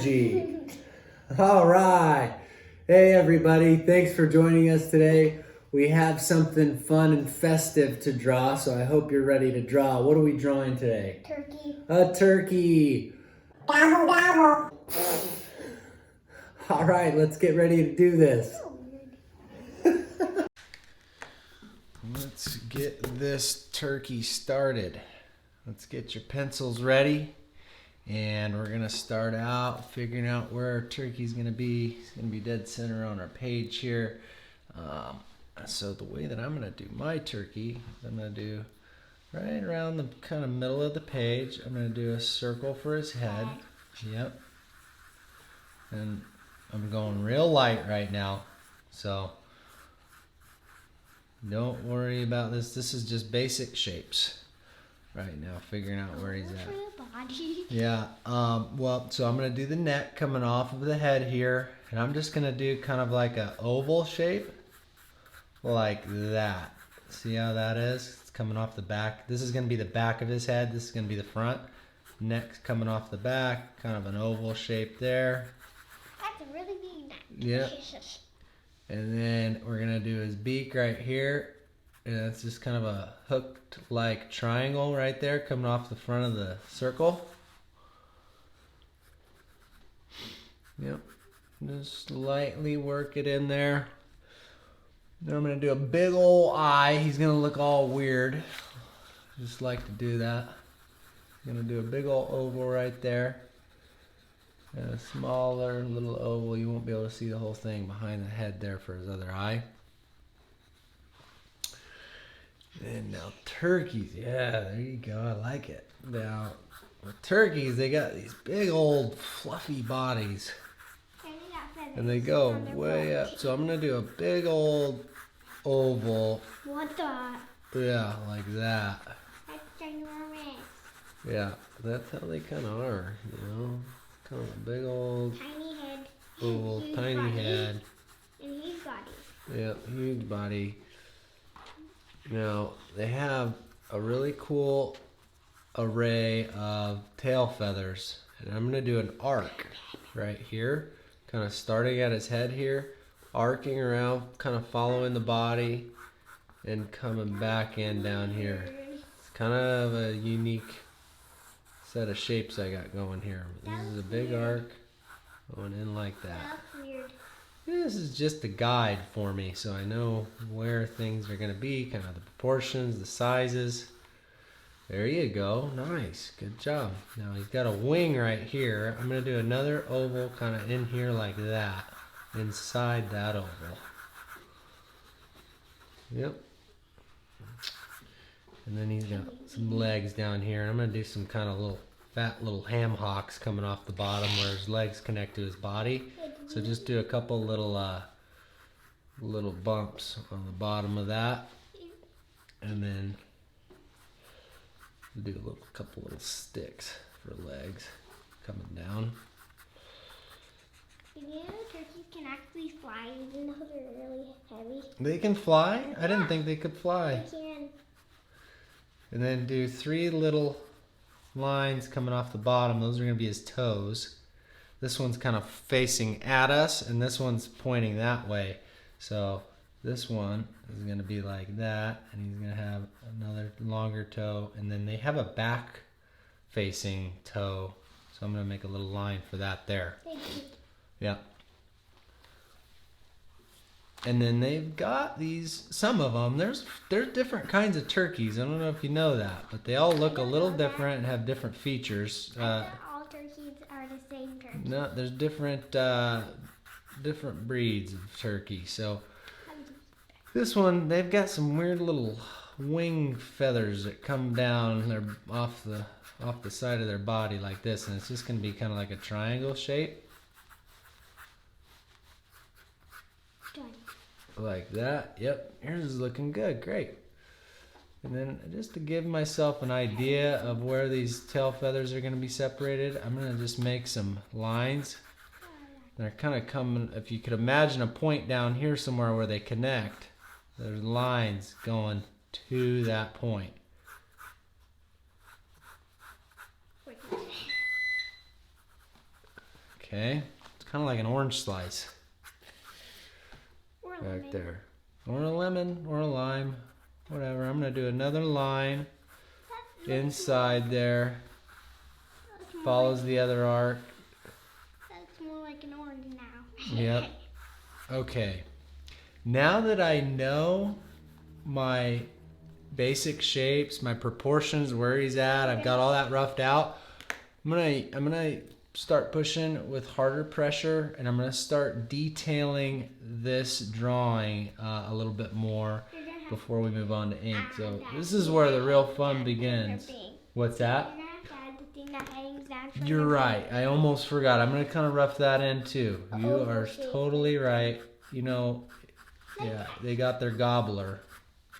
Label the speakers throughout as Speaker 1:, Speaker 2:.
Speaker 1: magic. All right. Hey, everybody. Thanks for joining us today. We have something fun and festive to draw, so I hope you're ready to draw. What are we drawing today?
Speaker 2: Turkey.
Speaker 1: A turkey.
Speaker 2: Gobble, gobble.
Speaker 1: All right, let's get ready to do this. Let's get this turkey started. Let's get your pencils ready. And we're gonna start out figuring out where our turkey's gonna be. It's gonna be dead center on our page here. So the way that I'm gonna do my turkey, I'm gonna do right around the kind of middle of the page. I'm gonna do a circle for his head. Yep. And I'm going real light right now, so don't worry about this. This is just basic shapes right now, figuring out where he's at. Yeah, well, so I'm going to do the neck coming off of the head here, and I'm just going to do kind of like an oval shape, like that. See how that is? It's coming off the back. This is going to be the back of his head. This is going to be the front. Neck's coming off the back, kind of an oval shape there.
Speaker 2: That's a really big neck.
Speaker 1: Yep. And then we're going to do his beak right here. And it's just kind of a hooked like triangle right there coming off the front of the circle. Yep. Just lightly work it in there. Then I'm going to do a big old eye. He's going to look all weird. Just like to do that. I'm going to do a big old oval right there. And a smaller little oval. You won't be able to see the whole thing behind the head there for his other eye. And now turkeys, yeah, there you go, I like it. Now, with turkeys, they got these big old fluffy bodies. And they go way up. So I'm going to do a big old oval.
Speaker 2: What the?
Speaker 1: Yeah, like that.
Speaker 2: That's ginormous.
Speaker 1: Yeah, that's how they kind of are, you know. Kind of a big old
Speaker 2: Tiny head.
Speaker 1: oval, tiny
Speaker 2: body.
Speaker 1: head.
Speaker 2: And huge body.
Speaker 1: Yeah, huge body. Now, they have a really cool array of tail feathers. And I'm going to do an arc right here. Kind of starting at his head here. Arcing around, kind of following the body. And coming back in down here. It's kind of a unique set of shapes I got going here. This is a big arc going in like that.
Speaker 2: That's weird.
Speaker 1: This is just a guide for me, so I know where things are going to be, kind of the proportions, the sizes. There you go. Nice. Good job. Now he's got a wing right here. I'm going to do another oval kind of in here like that, inside that oval. Yep. And then he's got some legs down here. And I'm going to do some kind of little fat little ham hocks coming off the bottom where his legs connect to his body. So just do a couple little little bumps on the bottom of that, and then do a couple little sticks for legs coming down.
Speaker 2: Did you know turkeys can actually fly even though they're really heavy?
Speaker 1: They can fly? I didn't think they could fly.
Speaker 2: They can.
Speaker 1: And then do 3 little lines coming off the bottom. Those are going to be his toes. This one's kind of facing at us, and this one's pointing that way. So this one is going to be like that, and he's going to have another longer toe, and then they have a back-facing toe. So I'm going to make a little line for that there.
Speaker 2: Thank you.
Speaker 1: Yeah. And then they've got these, some of them, there's different kinds of turkeys. I don't know if you know that, but they all look a little different and have different features.
Speaker 2: All turkeys are the same turkey.
Speaker 1: No, there's different breeds of turkey. So this one, they've got some weird little wing feathers that come down. They're off the side of their body like this, and it's just going to be kind of like a triangle shape. Like that. Yep, yours is looking good. Great. And then just to give myself an idea of where these tail feathers are going to be separated, I'm going to just make some lines. They're kind of coming, if you could imagine a point down here somewhere where they connect, there's lines going to that point. Okay, it's kind of like an orange slice
Speaker 2: Or
Speaker 1: back
Speaker 2: lemon.
Speaker 1: there. Or a lemon, or a lime, whatever. I'm gonna do another line
Speaker 2: That looks
Speaker 1: inside there.
Speaker 2: more
Speaker 1: Follows
Speaker 2: like,
Speaker 1: the other arc.
Speaker 2: that's more like an orange now.
Speaker 1: Yep. Okay. Now that I know my basic shapes, my proportions, where he's at, I've got all that roughed out. I'm gonna start pushing with harder pressure, and I'm gonna start detailing this drawing a little bit more before we move on to ink. So this is where the real fun begins. What's that?
Speaker 2: You're gonna have to add the thing that hangs down from
Speaker 1: You're
Speaker 2: your
Speaker 1: right. I almost forgot. I'm gonna kind of rough that in too. You are totally right. You know, yeah, they got their gobbler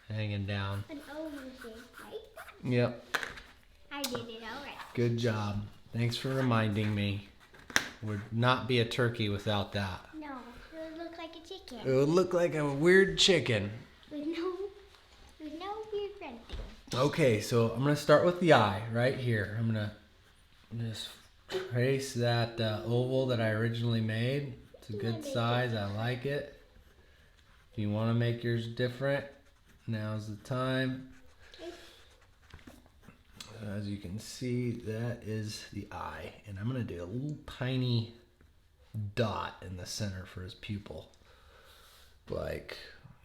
Speaker 1: hanging down.
Speaker 2: An oval shape, right?
Speaker 1: Yep.
Speaker 2: I did it alright.
Speaker 1: Good job. Thanks for reminding me. Would not be a turkey without that.
Speaker 2: No, it would look like a chicken.
Speaker 1: It would look like a weird chicken.
Speaker 2: With no weird red thing.
Speaker 1: Okay, so I'm gonna start with the eye right here. I'm gonna just trace that oval that I originally made. It's a good size. I like it. If you want to make yours different, now's the time. As you can see, that is the eye. And I'm going to do a little tiny dot in the center for his pupil. Like,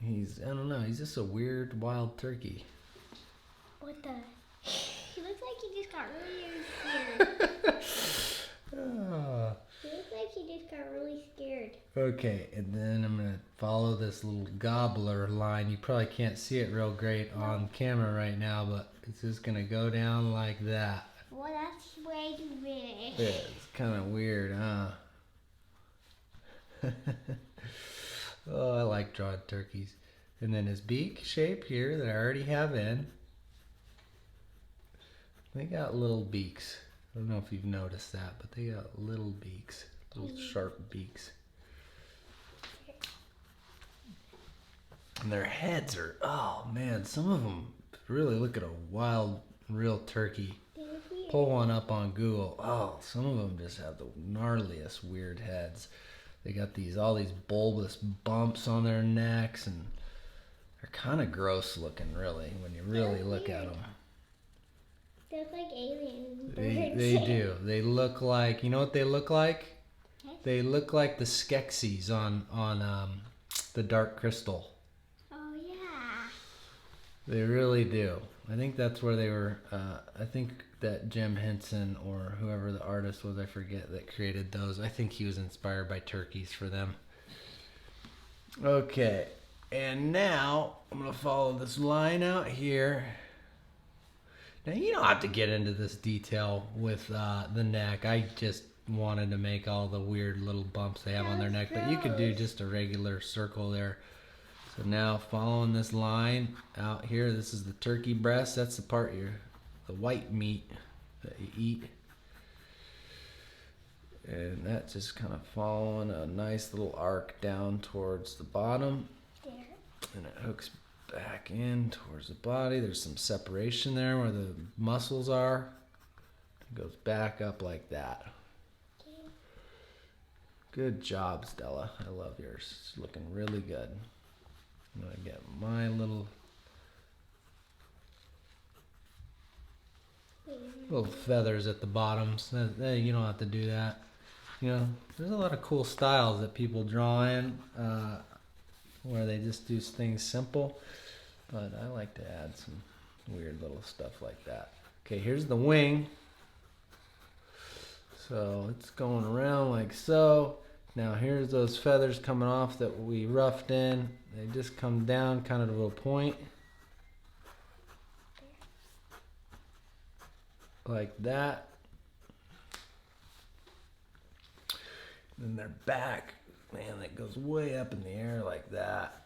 Speaker 1: I don't know, he's just a weird wild turkey.
Speaker 2: What the? He looks like he just got really scared. He looks like he just got really scared.
Speaker 1: Okay, and then I'm going to follow this little gobbler line. You probably can't see it real great on camera right now, but it's just going to go down like that.
Speaker 2: Well, that's way too big.
Speaker 1: Yeah, it's kind of weird, huh? Oh, I like drawing turkeys. And then his beak shape here that I already have in. They got little beaks. I don't know if you've noticed that, but they got little beaks. Little sharp beaks. And their heads are, oh man, some of them really look at a wild, real turkey. Pull one up on Google. Oh, some of them just have the gnarliest weird heads. They got all these bulbous bumps on their necks, and they're kind of gross looking, really, when you really look at them.
Speaker 2: They look like alien birds.
Speaker 1: They do. They look like, you know what they look like?
Speaker 2: Yes.
Speaker 1: They look like the Skeksis on the Dark Crystal.
Speaker 2: Oh, yeah.
Speaker 1: They really do. I think that's where they were. I think that Jim Henson or whoever the artist was, I forget, that created those. I think he was inspired by turkeys for them. Okay, and now I'm going to follow this line out here. Now, you don't have to get into this detail with the neck. I just wanted to make all the weird little bumps they have on their neck, but you could do just a regular circle there. So now following this line out here, this is the turkey breast. That's the part the white meat that you eat. And that's just kind of following a nice little arc down towards the bottom.
Speaker 2: There.
Speaker 1: And it hooks back in towards the body. There's some separation there where the muscles are. It goes back up like that.
Speaker 2: Okay.
Speaker 1: Good job, Stella. I love yours. It's looking really good. I'm going to get my little feathers at the bottom. So you don't have to do that. You know, there's a lot of cool styles that people draw in where they just do things simple. But I like to add some weird little stuff like that. Okay, here's the wing. So it's going around like so. Now here's those feathers coming off that we roughed in. They just come down kind of to a point. Like that. Then their back, man, that goes way up in the air like that.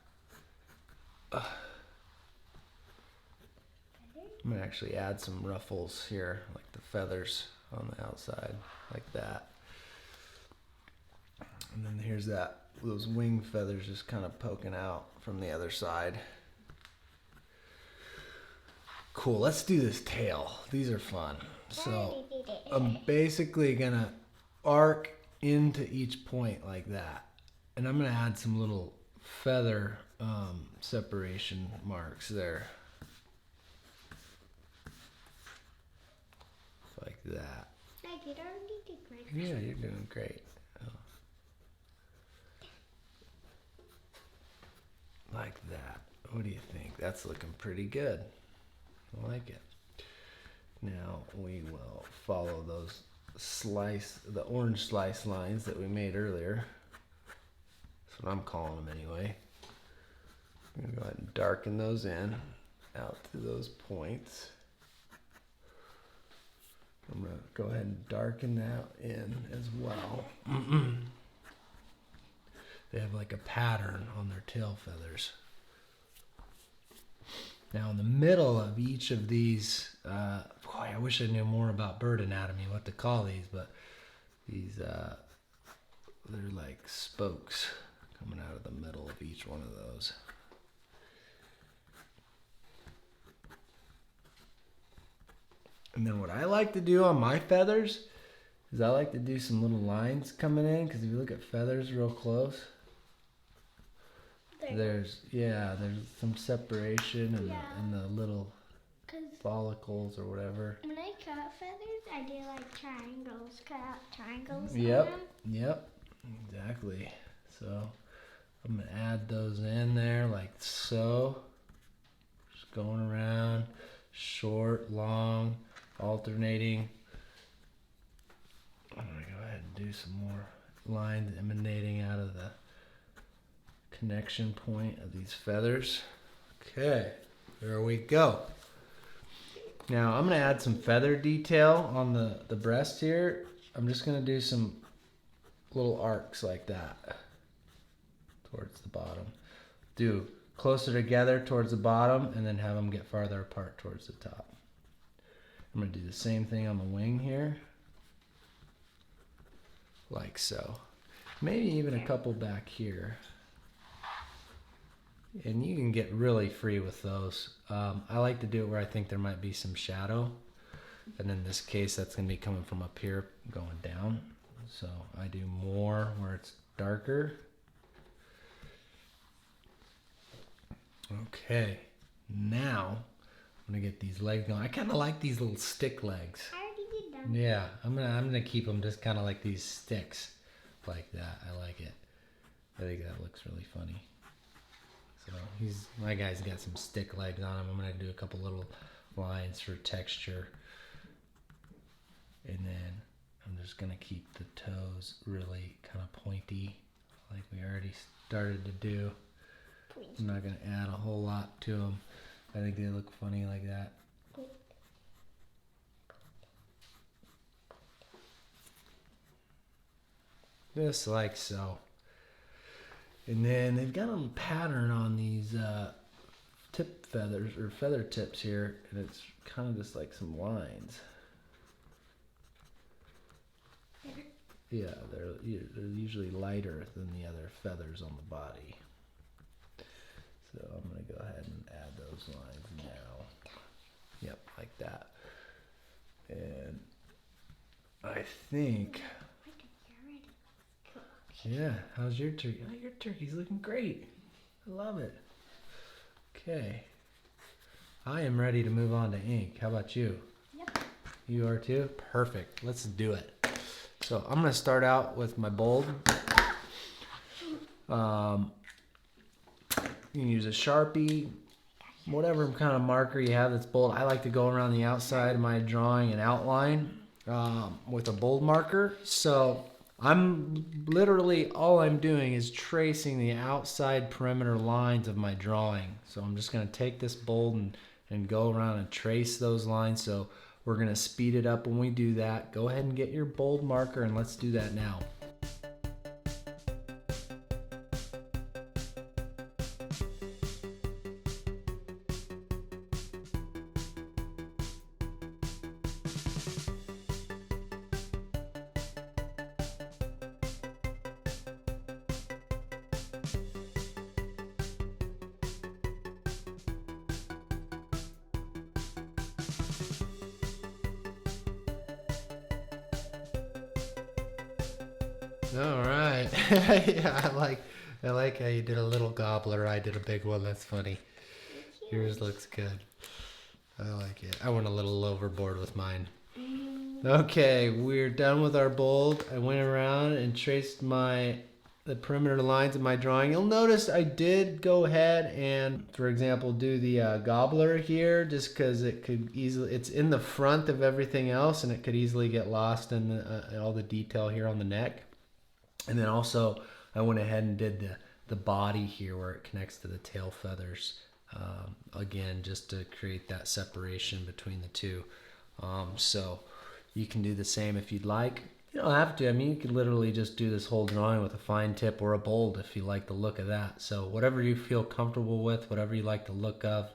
Speaker 1: I'm gonna actually add some ruffles here, like the feathers on the outside, like that. And then here's those wing feathers just kind of poking out from the other side. Cool, let's do this tail. These are fun. So I'm basically gonna arc into each point like that. And I'm going to add some little feather separation marks there. Like that.
Speaker 2: I did already do great.
Speaker 1: Yeah, you're doing great. Oh. Like that. What do you think? That's looking pretty good. I like it. Now we will follow those the orange slice lines that we made earlier. That's what I'm calling them anyway. I'm going to go ahead and darken those in out to those points. I'm going to go ahead and darken that in as well. They have like a pattern on their tail feathers. Now in the middle of each of these, boy, I wish I knew more about bird anatomy, what to call these, but these, they're like spokes coming out of the middle of each one of those. And then what I like to do on my feathers is I like to do some little lines coming in, because if you look at feathers real close, there's some separation and the little follicles or whatever.
Speaker 2: When I cut feathers, I do like triangles. Cut out triangles.
Speaker 1: Yep, exactly. So I'm gonna add those in there like so. Just going around, short, long, alternating. I'm gonna go ahead and do some more lines emanating out of the connection point of these feathers. Okay, there we go. Now I'm going to add some feather detail on the breast here. I'm just going to do some little arcs like that towards the bottom. Do closer together towards the bottom and then have them get farther apart towards the top. I'm going to do the same thing on the wing here. Like so. Maybe even a couple back here. And you can get really free with those. I like to do it where I think there might be some shadow. And in this case, that's going to be coming from up here, going down. So I do more where it's darker. Okay, now I'm going to get these legs going. I kind of like these little stick legs.
Speaker 2: I already did them.
Speaker 1: Yeah, I'm gonna keep them just kind of like these sticks. Like that. I like it. I think that looks really funny. So my guy's got some stick legs on him. I'm gonna do a couple little lines for texture. And then I'm just gonna keep the toes really kind of pointy, like we already started to do. I'm not gonna add a whole lot to them. I think they look funny like that. Just like so. And then they've got a pattern on these tip feathers or feather tips here, and it's kind of just like some lines. Yeah, they're usually lighter than the other feathers on the body. So I'm going to go ahead and add those lines now. Yep, like that. And I think... Yeah, how's your turkey? Oh, your turkey's looking great. I love it. Okay. I am ready to move on to ink. How about you?
Speaker 2: Yep.
Speaker 1: You are too? Perfect. Let's do it. So I'm going to start out with my bold. You can use a Sharpie, whatever kind of marker you have that's bold. I like to go around the outside of my drawing and outline with a bold marker. So I'm literally, all I'm doing is tracing the outside perimeter lines of my drawing. So I'm just going to take this bold and go around and trace those lines. So we're going to speed it up when we do that. Go ahead and get your bold marker and let's do that now. All right. Yeah, I like how you did a little gobbler. I did a big one. That's funny. Yours looks good. I like it. I went a little overboard with mine. Okay, we're done with our bold. I went around and traced the perimeter lines of my drawing. You'll notice I did go ahead and, for example, do the gobbler here, just because it's in the front of everything else, and it could easily get lost in all the detail here on the neck. And then also, I went ahead and did the body here where it connects to the tail feathers. Again, just to create that separation between the two. So you can do the same if you'd like. You don't have to. I mean, you could literally just do this whole drawing with a fine tip or a bold if you like the look of that. So whatever you feel comfortable with, whatever you like the look of,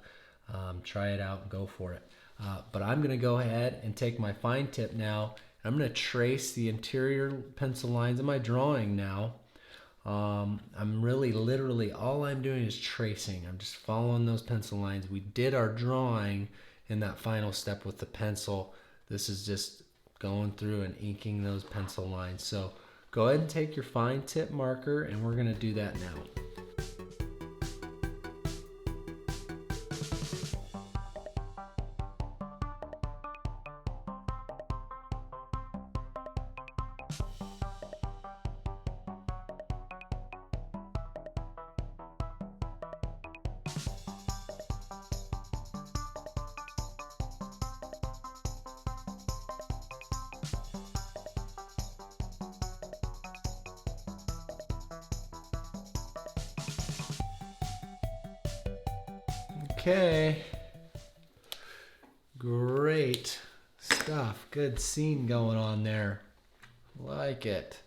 Speaker 1: try it out and go for it. But I'm going to go ahead and take my fine tip now. I'm going to trace the interior pencil lines of my drawing now. I'm really literally all I'm doing is tracing. I'm just following those pencil lines. We did our drawing in that final step with the pencil. This is just going through and inking those pencil lines. So go ahead and take your fine tip marker, and we're going to do that now. Okay. Great stuff. Good scene going on there. Like it.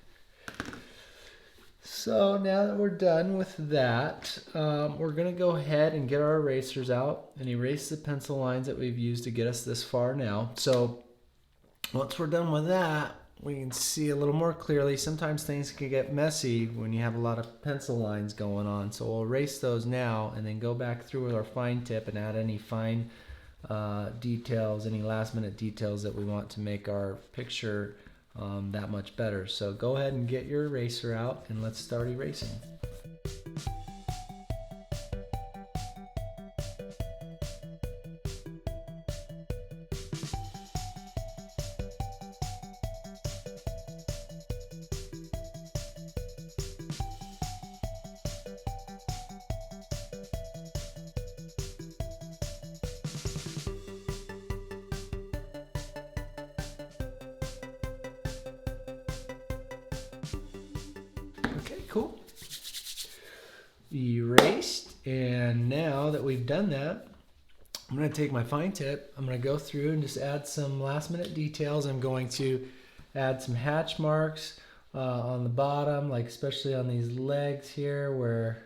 Speaker 1: So now that we're done with that, we're going to go ahead and get our erasers out and erase the pencil lines that we've used to get us this far now. So once we're done with that, we can see a little more clearly. Sometimes things can get messy when you have a lot of pencil lines going on. So we'll erase those now and then go back through with our fine tip and add any fine details, any last minute details that we want to make our picture that much better. So go ahead and get your eraser out and let's start erasing. Okay, cool. Erased, and now that we've done that, I'm going to take my fine tip. I'm going to go through and just add some last minute details. I'm going to add some hatch marks on the bottom, like especially on these legs here where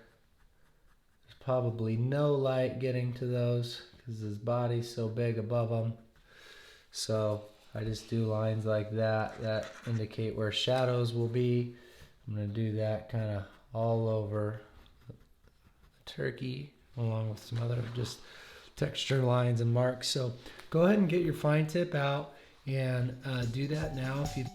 Speaker 1: there's probably no light getting to those because his body's so big above them. So I just do lines like that that indicate where shadows will be. I'm going to do that kind of all over the turkey along with some other just texture lines and marks. So go ahead and get your fine tip out and do that now if you.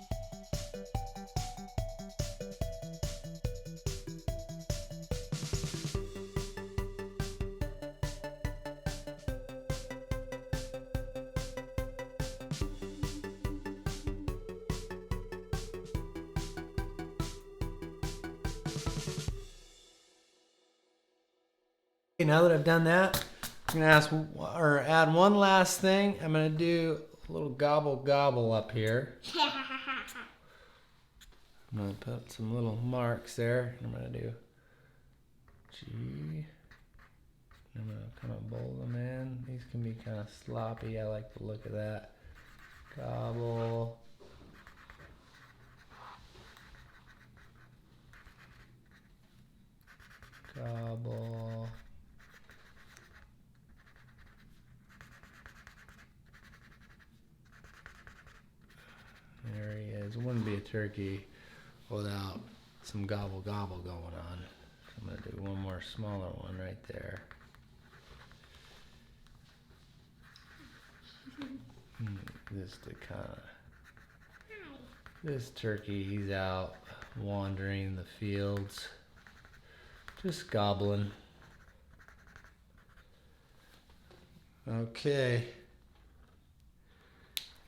Speaker 1: Okay, now that I've done that, I'm gonna add one last thing. I'm gonna do a little gobble gobble up here. I'm gonna put some little marks there. I'm gonna do G. I'm gonna kind of bold them in. These can be kind of sloppy. I like the look of that. Gobble. Gobble. There he is. It wouldn't be a turkey without some gobble gobble going on. I'm going to do one more smaller one right there. Just to kind of... This turkey, he's out wandering the fields, just gobbling. Okay,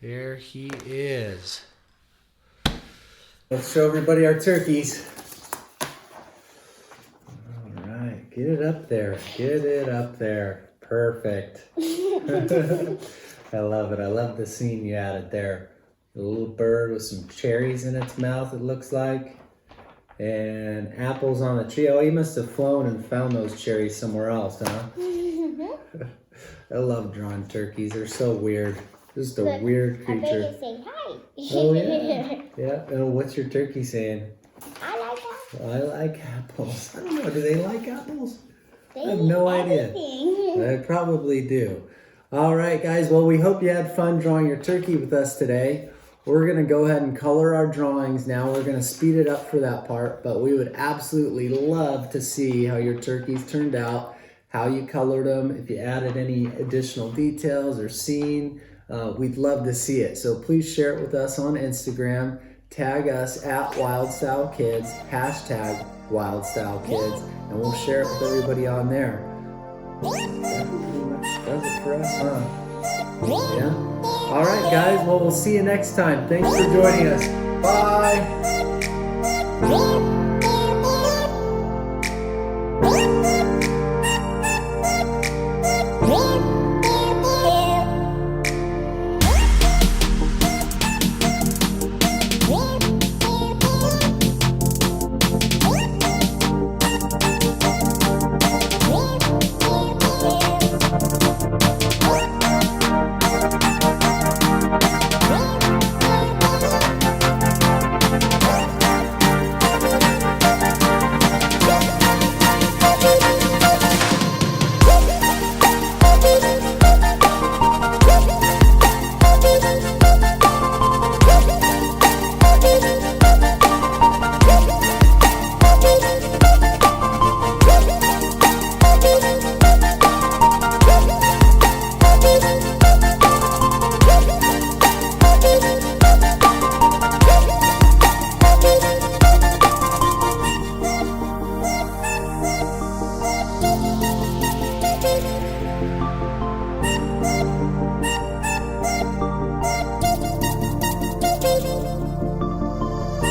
Speaker 1: here he is. Let's show everybody our turkeys. All right, get it up there. Get it up there. Perfect. I love it. I love the scene you added there. A little bird with some cherries in its mouth, it looks like. And apples on the tree. Oh, he must have flown and found those cherries somewhere else, huh? I love drawing turkeys. They're so weird. Just a weird creature.
Speaker 2: I bet you say hi.
Speaker 1: Oh, yeah. Yeah. Oh, what's your turkey saying?
Speaker 2: I like apples.
Speaker 1: I like apples. I don't know. Do they like apples?
Speaker 2: They
Speaker 1: I have no idea.
Speaker 2: everything.
Speaker 1: They probably do. All right, guys. Well, we hope you had fun drawing your turkey with us today. We're going to go ahead and color our drawings now. We're going to speed it up for that part, but we would absolutely love to see how your turkeys turned out, how you colored them, if you added any additional details or scene. We'd love to see it. So please share it with us on Instagram. Tag us at WildStyleKids, hashtag WildStyleKids, and we'll share it with everybody on there. That pretty much does it for us, huh? Yeah. All right, guys. Well, we'll see you next time. Thanks for joining us. Bye.